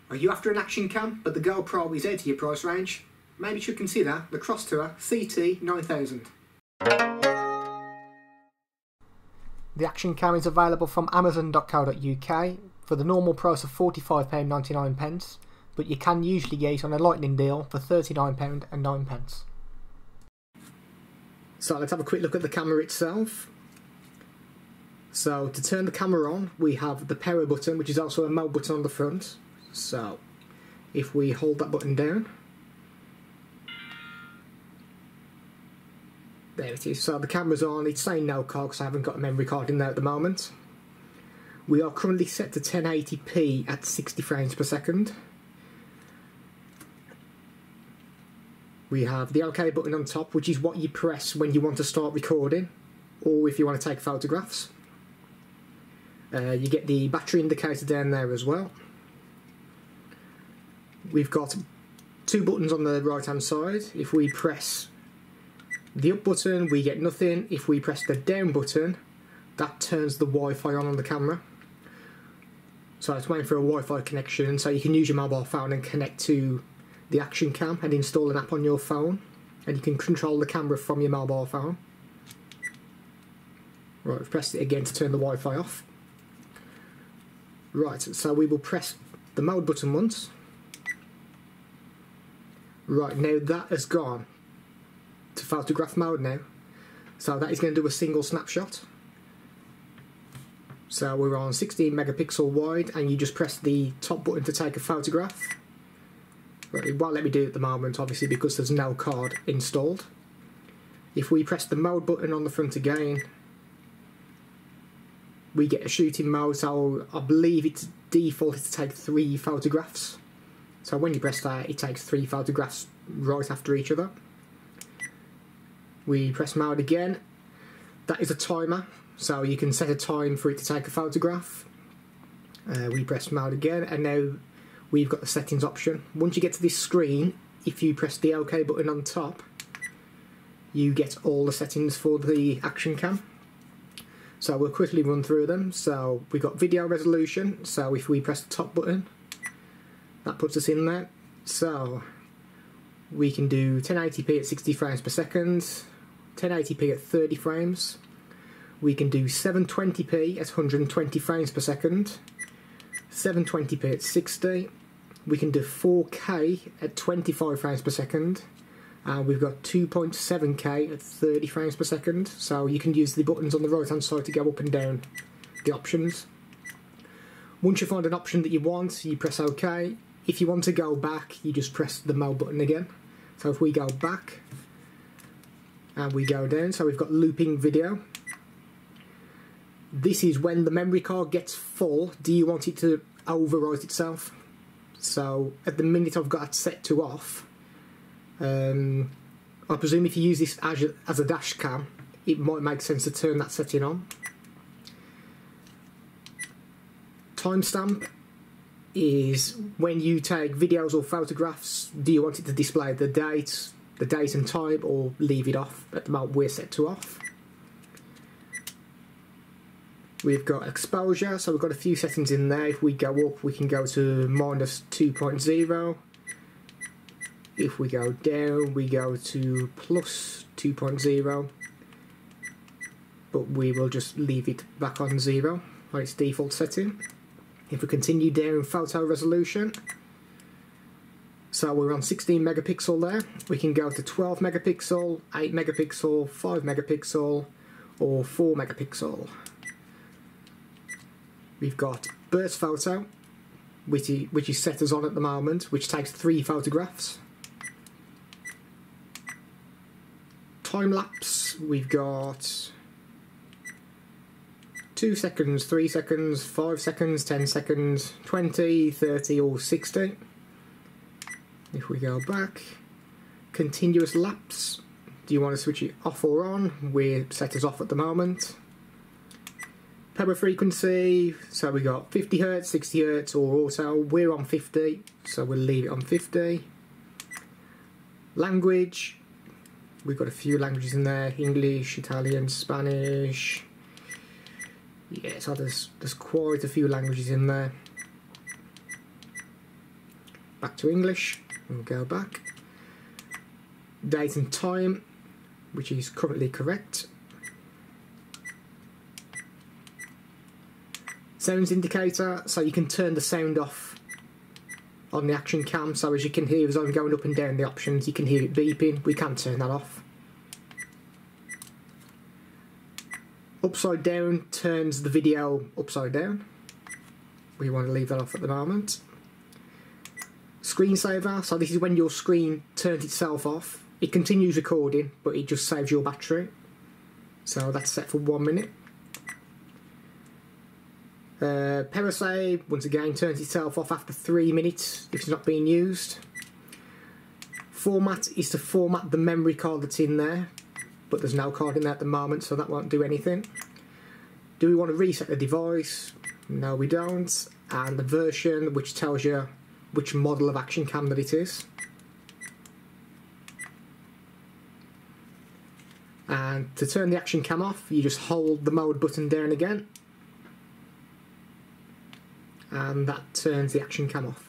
Are you after an action cam but the GoPro is out of your price range? Maybe you should consider the Crosstour CT9000. The action cam is available from amazon.co.uk for the normal price of £45.99, but you can usually get it on a lightning deal for £39.09. So let's have a quick look at the camera itself. So to turn the camera on, we have the power button, which is also a mode button on the front. So if we hold that button down, there it is. So the camera's on. It's saying no card because I haven't got a memory card in there at the moment. We are currently set to 1080p at 60 frames per second. We have the OK button on top, which is what you press when you want to start recording or if you want to take photographs. You get the battery indicator down there as well. We've got two buttons on the right hand side. If we press the up button, we get nothing. If we press the down button, that turns the Wi-Fi on the camera. So it's waiting for a Wi-Fi connection, so you can use your mobile phone and connect to the action cam and install an app on your phone, and you can control the camera from your mobile phone. Right, we've pressed it again to turn the Wi-Fi off. Right, so we will press the mode button once. Right, now that has gone to photograph mode now. So that is going to do a single snapshot. So we're on 16 megapixel wide, and you just press the top button to take a photograph. Right, it won't let me do it at the moment, obviously, because there's no card installed. If we press the mode button on the front again, we get a shooting mode, so I believe it's defaulted to take 3 photographs. So when you press that, it takes 3 photographs right after each other. We press mode again. That is a timer, so you can set a time for it to take a photograph. We press mode again, and now we've got the settings option. Once you get to this screen, if you press the OK button on top, you get all the settings for the action cam. So we'll quickly run through them. So we've got video resolution, so if we press the top button, that puts us in there. So we can do 1080p at 60 frames per second, 1080p at 30 frames. We can do 720p at 120 frames per second, 720p at 60. We can do 4K at 25 frames per second. We've got 2.7K at 30 frames per second. So you can use the buttons on the right hand side to go up and down the options. Once you find an option that you want, you press OK. If you want to go back, you just press the mode button again. So if we go back and we go down, so we've got looping video. This is when the memory card gets full. Do you want it to overwrite itself? So at the minute I've got it set to off. I presume if you use this as a dash cam, it might make sense to turn that setting on. Timestamp is when you take videos or photographs. Do you want it to display the date and time, or leave it off? At the moment we're set to off. We've got exposure, so we've got a few settings in there. If we go up, we can go to -2.0. If we go down, we go to +2.0. But we will just leave it back on 0 on its default setting. If we continue down, photo resolution, so we're on 16 megapixel there. We can go to 12 megapixel, 8 megapixel, 5 megapixel, or 4 megapixel. We've got burst photo, which is set as on at the moment, which takes 3 photographs. Time lapse, we've got 2 seconds, 3 seconds, 5 seconds, 10 seconds, 20, 30 or 60. If we go back, continuous lapse, do you want to switch it off or on? We're set as off at the moment. Power frequency, so we got 50 Hz, 60 Hz or auto. We're on 50, so we'll leave it on 50. Language, we've got a few languages in there: English, Italian, Spanish. Yeah, so there's quite a few languages in there. back to English, and go back. Date and time, which is currently correct. Sounds indicator, so you can turn the sound off on the action cam, so as you can hear as I'm going up and down the options, you can hear it beeping. We can turn that off. Upside down turns the video upside down. We want to leave that off at the moment. Screensaver, so this is when your screen turns itself off. It continues recording, but it just saves your battery. So that's set for 1 minute. Parasave, once again, turns itself off after 3 minutes if it's not being used. Format is to format the memory card that's in there, but there's no card in there at the moment, so that won't do anything. Do we want to reset the device? No, we don't. And the version, which tells you which model of action cam that it is. And to turn the action cam off, you just hold the mode button down again, and that turns the action cam off.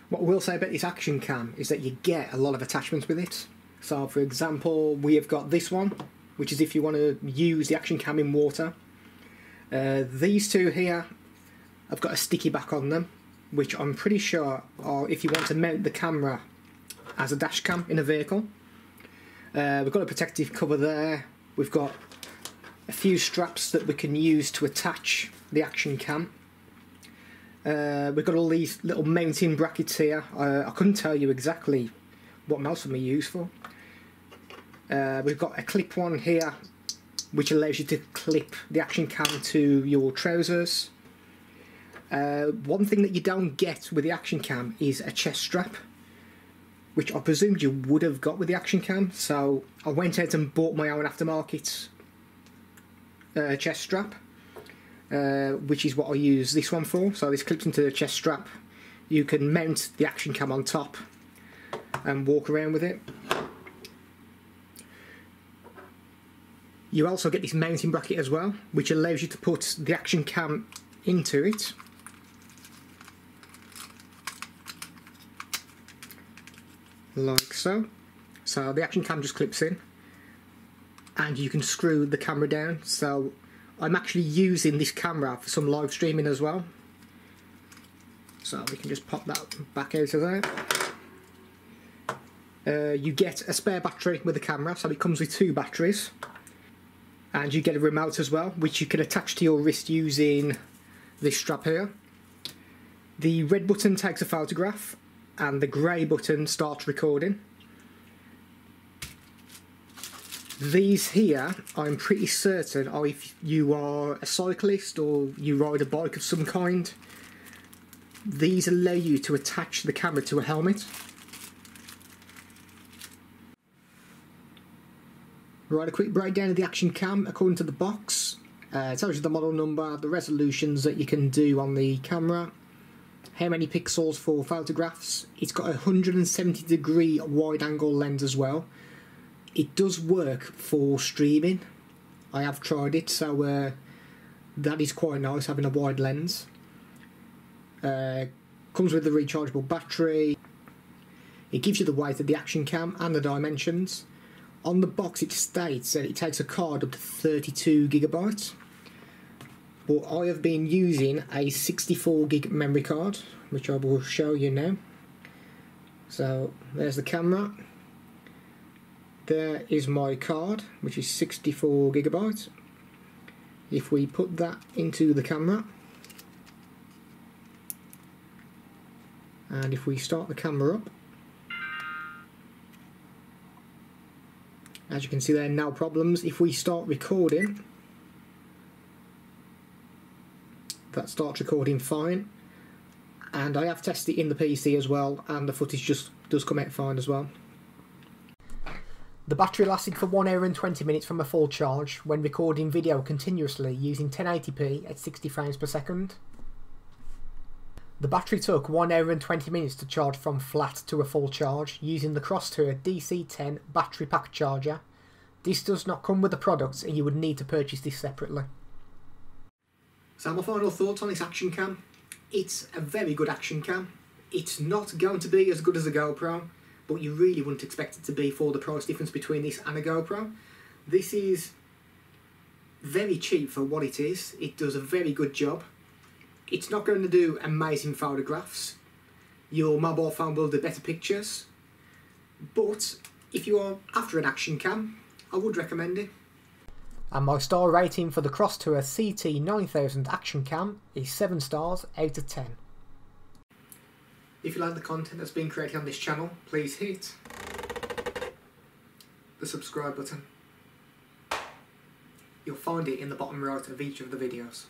What I will say about this action cam is that you get a lot of attachments with it. So for example, we have got this one, which is if you want to use the action cam in water. These two here have got a sticky back on them, which I'm pretty sure are if you want to mount the camera as a dash cam in a vehicle. We've got a protective cover there. We've got a few straps that we can use to attach the action cam. We've got all these little mounting brackets here. I couldn't tell you exactly what most of them are used for. We've got a clip one here, which allows you to clip the action cam to your trousers. One thing that you don't get with the action cam is a chest strap, which I presumed you would have got with the action cam. So I went out and bought my own aftermarket chest strap. Which is what I use this one for. So this clips into the chest strap. You can mount the action cam on top and walk around with it. You also get this mounting bracket as well, which allows you to put the action cam into it. Like so. So the action cam just clips in, and you can screw the camera down. So I'm actually using this camera for some live streaming as well. So we can just pop that back out of there. You get a spare battery with the camera, so it comes with 2 batteries. And you get a remote as well, which you can attach to your wrist using this strap here. The red button takes a photograph, and the grey button starts recording. These here, I'm pretty certain, are if you are a cyclist or you ride a bike of some kind. These allow you to attach the camera to a helmet. Right, a quick breakdown of the action cam according to the box. It tells you the model number, the resolutions that you can do on the camera, how many pixels for photographs. It's got a 170-degree wide-angle lens as well. It does work for streaming. I have tried it, so that is quite nice, having a wide lens. Comes with the rechargeable battery. It gives you the weight of the action cam and the dimensions. On the box it states that it takes a card up to 32 gigabytes. But I have been using a 64 gig memory card, which I will show you now. So there's the camera. There is my card, which is 64 gigabytes. If we put that into the camera, and if we start the camera up, as you can see there, no problems. If we start recording, that starts recording fine, and I have tested it in the PC as well, and the footage just does come out fine as well. The battery lasted for 1 hour and 20 minutes from a full charge when recording video continuously using 1080p at 60 frames per second. The battery took 1 hour and 20 minutes to charge from flat to a full charge using the Crosstour DC10 battery pack charger. This does not come with the product and you would need to purchase this separately. So my final thoughts on this action cam. It's a very good action cam. It's not going to be as good as a GoPro, but you really wouldn't expect it to be for the price difference between this and a GoPro. This is very cheap for what it is. It does a very good job. It's not going to do amazing photographs. Your mobile phone will do better pictures. But if you are after an action cam, I would recommend it. And my star rating for the Crosstour CT9000 action cam is 7 stars out of 10. If you like the content that's been created on this channel, please hit the subscribe button. You'll find it in the bottom right of each of the videos.